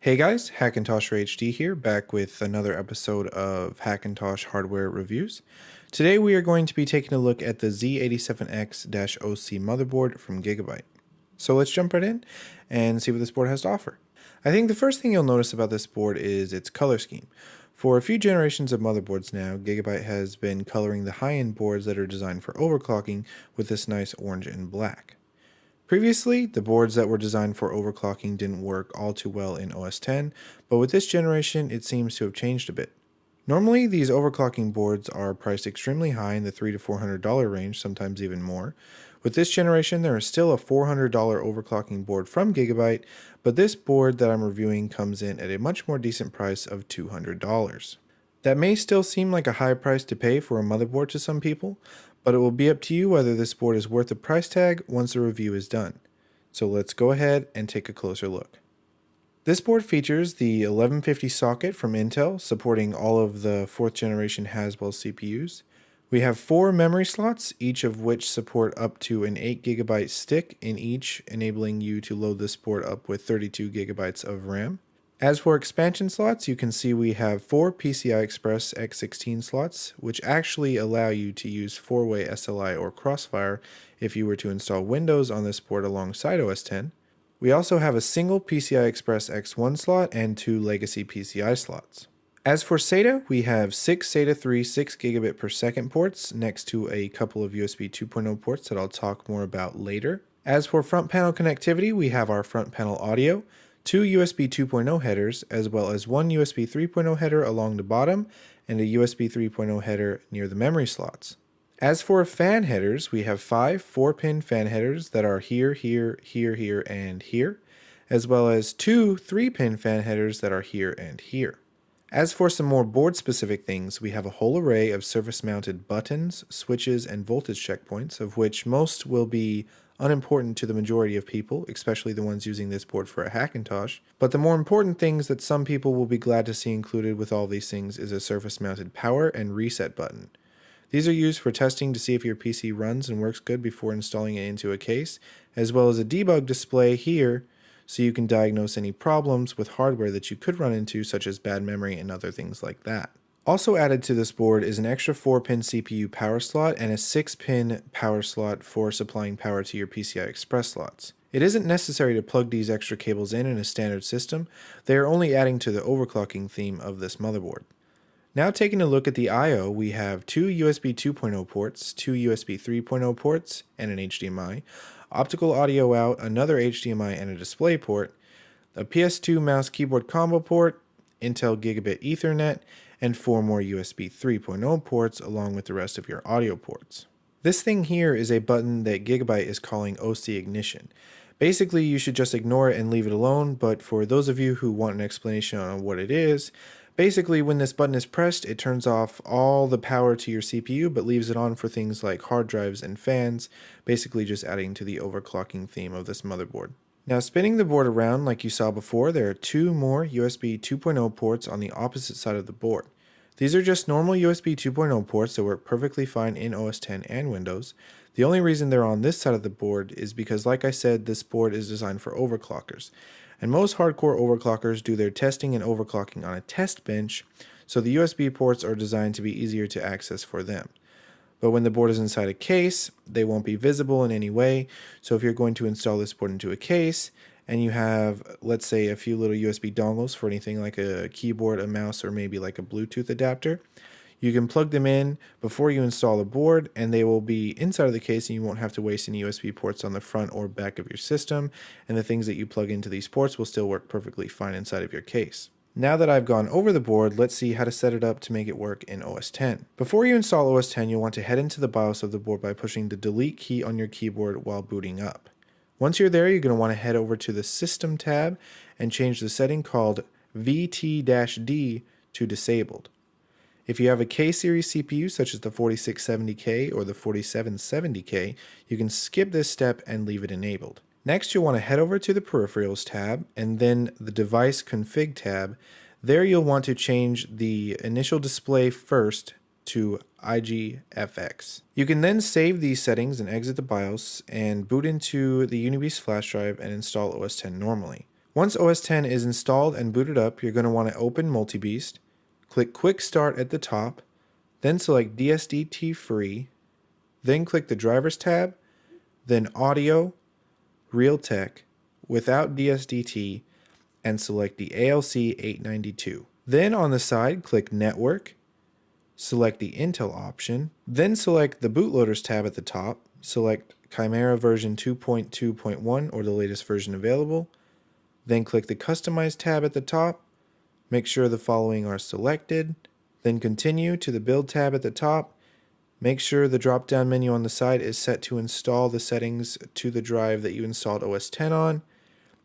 Hey guys, Hackintosh HD here, back with another episode of Hackintosh hardware reviews. Today we are going to be taking a look at the Z87X-OC motherboard from Gigabyte. So let's jump right in and see what this board has to offer. I think the first thing you'll notice about this board is its color scheme. For a few generations of motherboards now, Gigabyte has been coloring the high-end boards that are designed for overclocking with this nice orange and black. Previously, the boards that were designed for overclocking didn't work all too well in OS X, but with this generation it seems to have changed a bit. Normally, these overclocking boards are priced extremely high in the $300 to $400 range, sometimes even more. With this generation, there is still a $400 overclocking board from Gigabyte, but this board that I'm reviewing comes in at a much more decent price of $200. That may still seem like a high price to pay for a motherboard to some people, but it will be up to you whether this board is worth the price tag once the review is done. So let's go ahead and take a closer look. This board features the 1150 socket from Intel, supporting all of the 4th generation Haswell CPUs. We have 4 memory slots, each of which support up to an 8GB stick in each, enabling you to load this board up with 32GB of RAM. As for expansion slots, you can see we have 4 PCI Express X16 slots, which actually allow you to use 4-way SLI or Crossfire if you were to install Windows on this board alongside OS X. We also have a single PCI Express X1 slot and 2 legacy PCI slots. As for SATA, we have 6 SATA 3 6 gigabit per second ports next to a couple of USB 2.0 ports that I'll talk more about later. As for front panel connectivity, we have our front panel audio, 2 USB 2.0 headers, as well as 1 USB 3.0 header along the bottom and a USB 3.0 header near the memory slots. As for fan headers, we have 5 4-pin fan headers that are here, here, here, here, and here, as well as 2 3-pin fan headers that are here and here. As for some more board-specific things, we have a whole array of surface-mounted buttons, switches, and voltage checkpoints, of which most will be unimportant to the majority of people, especially the ones using this board for a Hackintosh. But the more important things that some people will be glad to see included with all these things is a surface-mounted power and reset button. These are used for testing to see if your PC runs and works good before installing it into a case, as well as a debug display here so you can diagnose any problems with hardware that you could run into, such as bad memory and other things like that. Also added to this board is an extra 4-pin CPU power slot and a 6-pin power slot for supplying power to your PCI Express slots. It isn't necessary to plug these extra cables in a standard system, they are only adding to the overclocking theme of this motherboard. Now taking a look at the I/O, we have 2 USB 2.0 ports, 2 USB 3.0 ports, and an HDMI, optical audio out, another HDMI and a display port, a PS2 mouse keyboard combo port, Intel Gigabit Ethernet, and 4 more USB 3.0 ports along with the rest of your audio ports. This thing here is a button that Gigabyte is calling OC Ignition. Basically, you should just ignore it and leave it alone, but for those of you who want an explanation on what it is, basically when this button is pressed, it turns off all the power to your CPU but leaves it on for things like hard drives and fans, basically just adding to the overclocking theme of this motherboard. Now spinning the board around like you saw before, there are 2 more USB 2.0 ports on the opposite side of the board. These are just normal USB 2.0 ports that work perfectly fine in OS X and Windows. The only reason they're on this side of the board is because, like I said, this board is designed for overclockers. And most hardcore overclockers do their testing and overclocking on a test bench, so the USB ports are designed to be easier to access for them. But when the board is inside a case, they won't be visible in any way, so if you're going to install this board into a case, and you have, let's say, a few little USB dongles for anything like a keyboard, a mouse, or maybe like a Bluetooth adapter, you can plug them in before you install the board and they will be inside of the case and you won't have to waste any USB ports on the front or back of your system, and the things that you plug into these ports will still work perfectly fine inside of your case. Now that I've gone over the board, let's see how to set it up to make it work in OS X. Before you install OS X, you'll want to head into the BIOS of the board by pushing the delete key on your keyboard while booting up. Once you're there, you're going to want to head over to the System tab and change the setting called VT-D to disabled. If you have a K-series CPU such as the 4670K or the 4770K, you can skip this step and leave it enabled. Next, you'll want to head over to the Peripherals tab and then the Device Config tab. There you'll want to change the initial display first to IGFX. You can then save these settings and exit the BIOS and boot into the Unibeast flash drive and install OS X normally. Once OS X is installed and booted up, you're going to want to open MultiBeast, click Quick Start at the top, then select DSDT Free, then click the Drivers tab, then Audio, Realtek, without DSDT, and select the ALC892. Then on the side, click Network, select the Intel option, then select the Bootloaders tab at the top, select Chimera version 2.2.1 or the latest version available, then click the Customize tab at the top, make sure the following are selected, then continue to the Build tab at the top, make sure the drop-down menu on the side is set to install the settings to the drive that you installed OS X on,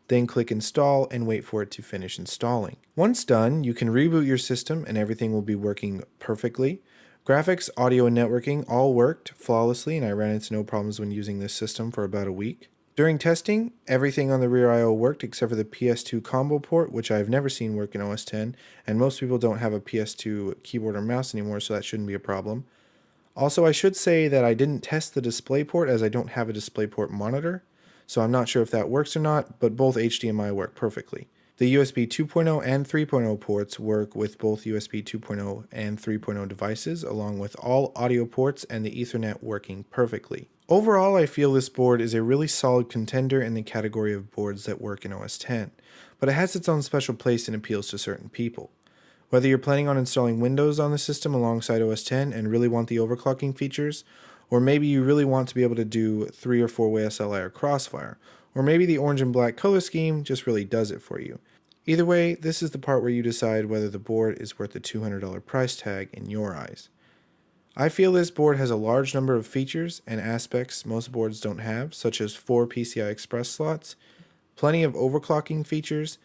then click Install and wait for it to finish installing. Once done, you can reboot your system and everything will be working perfectly. Graphics, audio, and networking all worked flawlessly, and I ran into no problems when using this system for about a week. During testing, everything on the rear I/O worked except for the PS2 combo port, which I've never seen work in OS X, and most people don't have a PS2 keyboard or mouse anymore, so that shouldn't be a problem. Also, I should say that I didn't test the DisplayPort as I don't have a DisplayPort monitor, so I'm not sure if that works or not, but both HDMI work perfectly. The USB 2.0 and 3.0 ports work with both USB 2.0 and 3.0 devices, along with all audio ports and the Ethernet working perfectly. Overall, I feel this board is a really solid contender in the category of boards that work in OS X, but it has its own special place and appeals to certain people. Whether you're planning on installing Windows on the system alongside OS X and really want the overclocking features, or maybe you really want to be able to do 3 or 4-way SLI or Crossfire, or maybe the orange and black color scheme just really does it for you. Either way, this is the part where you decide whether the board is worth the $200 price tag in your eyes. I feel this board has a large number of features and aspects most boards don't have, such as 4 PCI Express slots, plenty of overclocking features,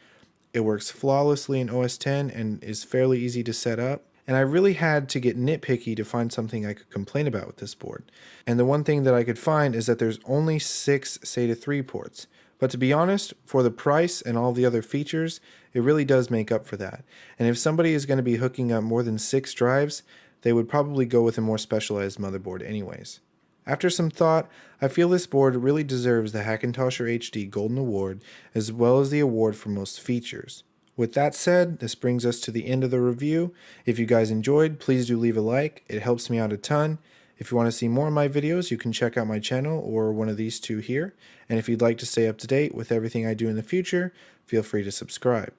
it works flawlessly in OS X and is fairly easy to set up, and I really had to get nitpicky to find something I could complain about with this board. And the one thing that I could find is that there's only 6 SATA 3 ports. But to be honest, for the price and all the other features, it really does make up for that. And if somebody is going to be hooking up more than 6 drives, they would probably go with a more specialized motherboard anyways. After some thought, I feel this board really deserves the Hackintosh HD Golden Award, as well as the award for most features. With that said, this brings us to the end of the review. If you guys enjoyed, please do leave a like. It helps me out a ton. If you want to see more of my videos, you can check out my channel or one of these two here. And if you'd like to stay up to date with everything I do in the future, feel free to subscribe.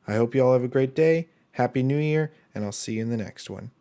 I hope you all have a great day, Happy New Year, and I'll see you in the next one.